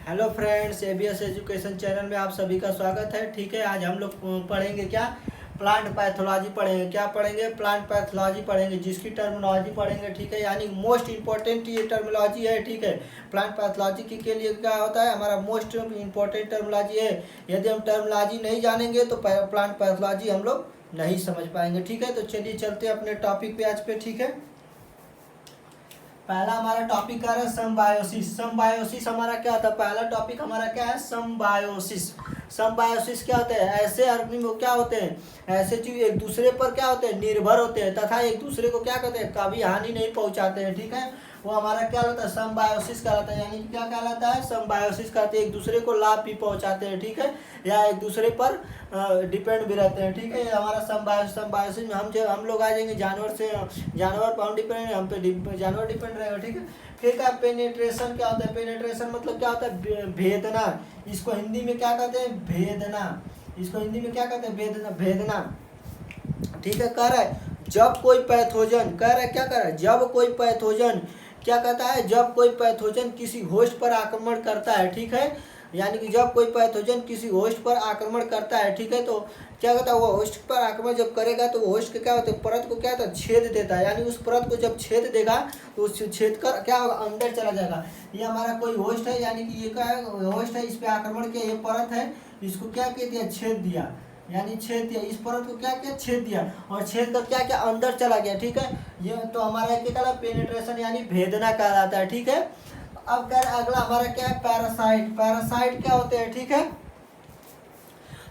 Hello friends, ABS education channel में आप सभी का स्वागत है। ठीक है, आज हम लोग पढ़ेंगे क्या, प्लांट पैथोलॉजी पढ़ेंगे। क्या पढ़ेंगे? प्लांट पैथोलॉजी पढ़ेंगे, जिसकी टर्मिनोलॉजी पढ़ेंगे। ठीक है, यानी मोस्ट इंपॉर्टेंट ये टर्मिनोलॉजी है। ठीक है, प्लांट पैथोलॉजी के लिए क्या होता है, हमारा मोस्ट इंपॉर्टेंट टर्मिनोलॉजी है। यदि हम टर्मिनोलॉजी नहीं जानेंगे तो प्लांट पैथोलॉजी हम लोग नहीं समझ पाएंगे। ठीक है, तो चलिए चलते हैं अपने टॉपिक पे आज पे। ठीक है, पहला हमारा टॉपिक आ रहा है समबायोसिस। समबायोसिस हमारा क्या होता है? पहला टॉपिक हमारा क्या है? समबायोसिस। समबायोसिस क्या होता है? ऐसे ऑर्गेनिज्म क्या होते हैं, ऐसे जीव एक दूसरे पर क्या होते हैं, निर्भर होते हैं तथा एक दूसरे को क्या कहते हैं, कभी हानि नहीं पहुंचाते हैं। ठीक है, वो हमारा क्या होता है, समबायोसिस कहलाता है। यानी क्या कहलाता है? समबायोसिस कहते हैं, एक दूसरे को लाभ भी पहुंचाते हैं। ठीक है, या एक दूसरे पर डिपेंड भी रहते हैं। ठीक है, ये हमारा समबायोसिस में हम लोग आ जाएंगे जानवर से, जानवर पर हम डिपेंड, हम पे जानवर डिपेंड रहेगा। ठीक है, फिर क्या पेनिट्रेशन क्या होता है? पेनिट्रेशन मतलब क्या होता है? भेदना। इसको हिंदी में क्या कहते हैं? भेदना। इसको हिंदी में क्या कहते हैं? भेदना, भेदना। ठीक है, कह रहा है जब कोई पैथोजन, कह रहा है क्या कह रहा है, जब कोई पैथोजन क्या कहता है, जब कोई पैथोजन किसी होस्ट पर आक्रमण करता है। ठीक है, यानी कि जब कोई पैथोजन किसी होस्ट पर आक्रमण करता है। ठीक है, तो क्या कहता है, वो होस्ट पर आक्रमण जब करेगा तो वो होस्ट के क्या होता है, परत को क्या होता है, छेद देता है। यानी उस परत को जब छेद देगा तो उस छेद कर क्या होगा, अंदर चला जाएगा। ये हमारा कोई होस्ट है, यानी कि ये क्या है, होस्ट है, इस पर आक्रमण किया, ये परत है, इसको क्या कह दिया, छेद दिया। यानी छेद दिया, इस परत को क्या किया, छेद दिया, और छेद कर क्या क्या अंदर चला गया। ठीक है, ये तो हमारा क्या कहला, पेनिट्रेशन यानी भेदना कहलाता है। ठीक है, अब कह अगला हमारा क्या है, पैरासाइट। पैरासाइट क्या होते हैं? ठीक है,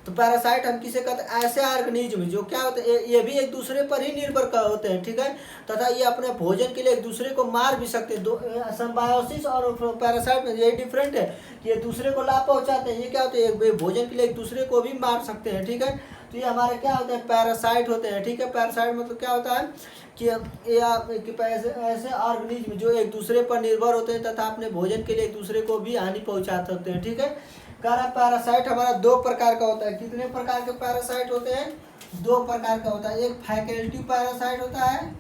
तो पैरासाइट हम किसे कहते हैं, ऐसे ऑर्गेनिज्म जो क्या होते हैं, ये भी एक दूसरे पर ही निर्भर होते हैं। ठीक है, तथा ये अपने भोजन के लिए एक दूसरे को मार भी सकते हैं। सिम्बायोसिस और पैरासाइट में यही डिफरेंट है कि ये दूसरे को लाभ पहुंचाते हैं, ये क्या होते हैं, भोजन के लिए एक दूसरे को भी मार सकते हैं। ठीक है, तो ये हमारे क्या होते हैं, पैरासाइट होते हैं। ठीक है, पैरासाइट मतलब क्या होता है कि ऐसे ऑर्गेनिज्म जो एक दूसरे पर निर्भर होते हैं तथा अपने भोजन के लिए एक दूसरे को भी हानि पहुंचा सकते हैं। ठीक है, कह रहा पैरासाइट हमारा दो प्रकार का होता है। कितने प्रकार के पैरासाइट होते हैं? दो प्रकार का होता है। एक फैकल्टी पैरासाइट होता है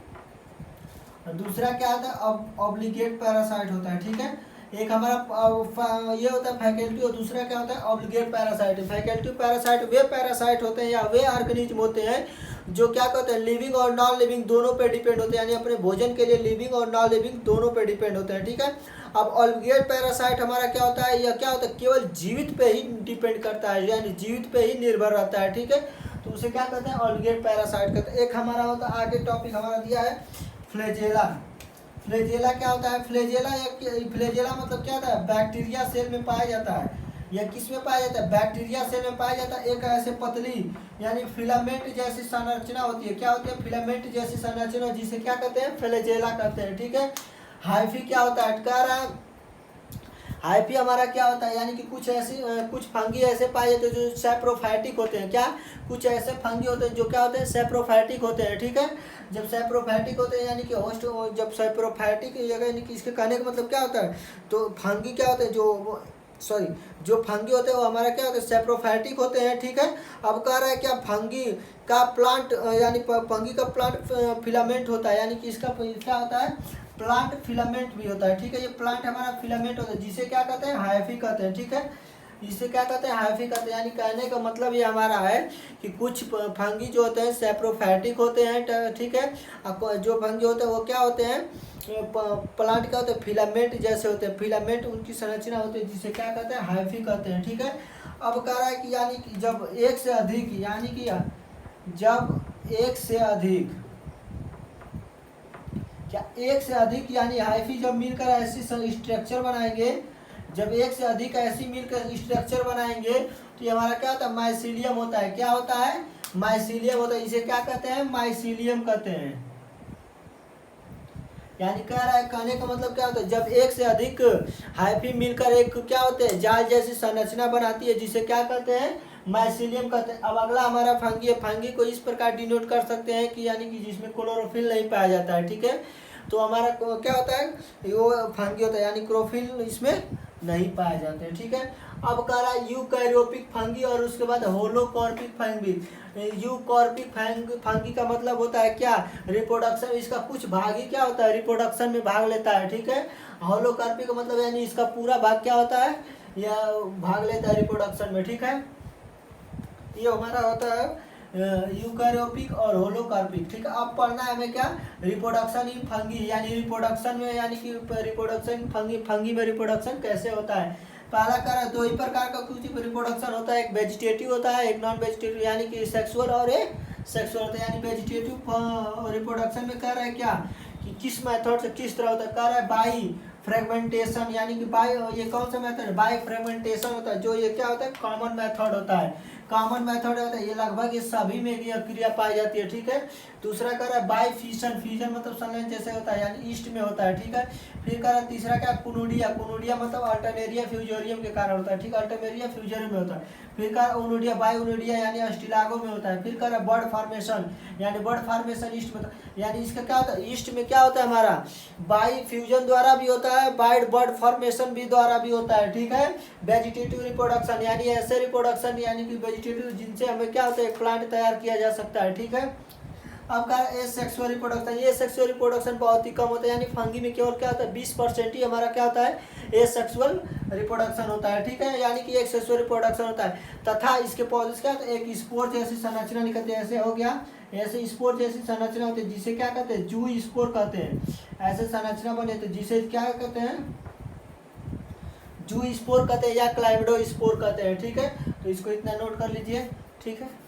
और दूसरा क्या होता है, ऑब्लिगेट पैरासाइट होता है। ठीक है, एक हमारा ये होता है फैकल्टी और दूसरा क्या होता है, ऑब्लिगेट पैरासाइट। फैकल्टी पैरासाइट वे पैरासाइट होते हैं या वे ऑर्गेनिज्म होते हैं जो क्या कहते हैं, लिविंग और नॉन लिविंग दोनों पे डिपेंड होते हैं, यानी अपने भोजन के लिए लिविंग और नॉन लिविंग दोनों पे डिपेंड होते हैं। ठीक है, अब ऑब्लिगेट पैरासाइट हमारा क्या होता है, यह क्या होता है, केवल जीवित पे ही डिपेंड करता है, यानी जीवित पे ही निर्भर रहता है। ठीक है, तो उसे क्या कहते हैं, ऑब्लिगेट पैरासाइट कहते हैं। एक हमारा होता है, आगे टॉपिक हमारा दिया है फ्लैजेला। फ्लैजेला क्या होता है? फ्लैजेला मतलब क्या होता है, बैक्टीरिया सेल में पाया जाता है। या किस में पाया जाता है? बैक्टीरिया सेल में पाया जाता है। एक ऐसे पतली यानी फिलामेंट जैसी संरचना होती है। क्या होती है? फिलामेंट जैसी संरचना, जिसे क्या कहते हैं, फ्लैजेला कहते हैं। ठीक है, हाइफी क्या होता है? कह रहा है हाइफी हमारा क्या होता है, यानी कि कुछ फंगी ऐसे पाए जाते हैं जो सेप्रोफाइटिक होते हैं। क्या? कुछ ऐसे फंगी होते हैं जो क्या होते हैं, सेप्रोफाइटिक होते हैं। ठीक है, जब सेप्रोफाइटिक होते हैं यानी कि होस्ट, जब सेप्रोफाइटिक जगह, यानी कि इसके कहने का मतलब क्या होता है, तो फंगी क्या होते हैं, जो फंगी होते हैं वो हमारा क्या होता है, सेप्रोफाइटिक होते हैं। ठीक है, अब कह रहा है क्या, फंगी का प्लांट यानी फंगी का प्लांट फिलामेंट होता है, यानी कि इसका क्या होता है, प्लांट फिलामेंट भी होता है। ठीक है, ये प्लांट हमारा फिलामेंट होता है, जिसे क्या कहते हैं, हाइफी कहते हैं। ठीक है, इसे क्या कहते हैं, हाइफी कहते हैं। यानी कहने का मतलब ये हमारा है कि कुछ फंगी जो होते हैं सेप्रोफाइटिक होते हैं। ठीक है, जो फंगी होते हैं वो क्या होते हैं, प्लांट क्या होते हैं, फिलामेंट जैसे होते हैं, फिलामेंट उनकी संरचना होती है, जिसे क्या कहते हैं, हाइफी कहते हैं। ठीक है, अब कह रहा है कि यानी कि जब एक से अधिक, यानी कि जब एक से अधिक, क्या एक से अधिक यानी हाइफी जब मिलकर ऐसी स्ट्रक्चर बनाएंगे, जब एक से अधिक ऐसी मिलकर स्ट्रक्चर बनाएंगे तो ये हमारा क्या होता है, माइसीलियम होता है। क्या होता है? माइसीलियम होता है। इसे क्या कहते हैं, माइसीलियम कहते हैं। यानी कह रहा है, कहने का मतलब क्या होता है, जब एक से अधिक हाइफी मिलकर एक क्या होते हैं, जाल जैसी संरचना बनाती है, जिसे क्या कहते हैं, माइसीलियम कहते हैं। अब अगला हमारा फंगी है। फंगी को इस प्रकार डिनोट कर सकते हैं कि यानी कि जिसमें क्लोरोफिल नहीं पाया जाता है। ठीक है, तो हमारा क्या होता है, वो फंगी होता है, यानी क्लोरोफिल इसमें नहीं पाए जाते हैं। ठीक है, अब कह रहा है यूकैरियोटिक फंगी और उसके बाद होलोकॉर्पिक फंगी। यूकॉर्पिक फंगी का मतलब होता है क्या, रिप्रोडक्शन, इसका कुछ भाग ही क्या होता है, रिप्रोडक्शन में भाग लेता है। ठीक है, होलोकॉर्पिक का मतलब यानी इसका पूरा भाग क्या होता है, या भाग लेता है रिप्रोडक्शन में। ठीक है, ये हमारा होता है यूकैरियोटिक और होलोकॉर्पिक। ठीक है, अब पढ़ना है हमें क्या, रिप्रोडक्शन इन फंगी, यानी रिप्रोडक्शन में, यानी कि रिप्रोडक्शन फंगी में रिप्रोडक्शन कैसे होता है। पहला कर दो ही प्रकार का कुछ रिप्रोडक्शन होता है, एक वेजिटेटिव होता है, एक नॉन वेजिटेटिव, यानी कि सेक्सुअल और एक सेक्सुअल होता है। यानी वेजिटेटिव रिप्रोडक्शन में कह रहा है क्या, कि किस मेथड से किस तरह होता है, कह रहा है बाई फ्रेगमेंटेशन, यानी कि बाई, ये कौन सा मेथड है, बाई फ्रेगमेंटेशन होता है, जो ये क्या होता है, कॉमन मेथड होता है। कॉमन मेथड होता है, ये लगभग ये सभी में यह क्रिया पाई जाती है। ठीक है, दूसरा कह रहा है बाई फ्यूजन, फ्यूजन मतलब संलयन जैसे होता है, यानी ईस्ट में होता है। ठीक है, फिर कह रहा है तीसरा क्या, कुनोडिया, कुनोडिया मतलब अल्टरनेरिया फ्यूजोरियम के कारण होता है। ठीक है, अल्टरनेरिया फ्यूजोरियम में होता है। फिर कह रहा है ओनोडिया, बाई ओनोडिया यानी अस्टिलागो में होता है। फिर कह रहा है बर्ड फॉर्मेशन, यानी बर्ड फॉर्मेशन ईस्ट में, यानी इसका क्या होता है, ईस्ट में क्या होता है हमारा, बाई फ्यूजन द्वारा भी होता है, बाई बर्ड फॉर्मेशन भी द्वारा भी होता है। ठीक है, वेजिटेटिव रिप्रोडक्शन, यानी ऐसे रिप्रोडक्शन, यानी कि वेजिटेटिव जिनसे हमें क्या होता है, एक प्लांट तैयार किया जा सकता है। ठीक है, अब का एसेक्सुअल रिप्रोडक्शन, ये सेक्सुअल रिप्रोडक्शन बहुत ही कम होता है, यानी फंगी में केवल क्या होता है, 20% ही हमारा क्या होता है, एसेक्सुअल रिप्रोडक्शन होता है। ठीक है, यानी कि एक सेक्सुअल रिप्रोडक्शन होता है, तथा इसके पौधे क्या होता है, एक स्पोर जैसी संरचना निकलती है, ऐसे हो गया, ऐसे स्पोर जैसी संरचना होती है, जिसे क्या कहते हैं, जू स्पोर कहते हैं। ऐसे संरचना बने तो जिसे क्या कहते हैं, जू स्पोर कहते हैं या क्लाइमिडो स्पोर कहते हैं। ठीक है, तो इसको इतना नोट कर लीजिए। ठीक है।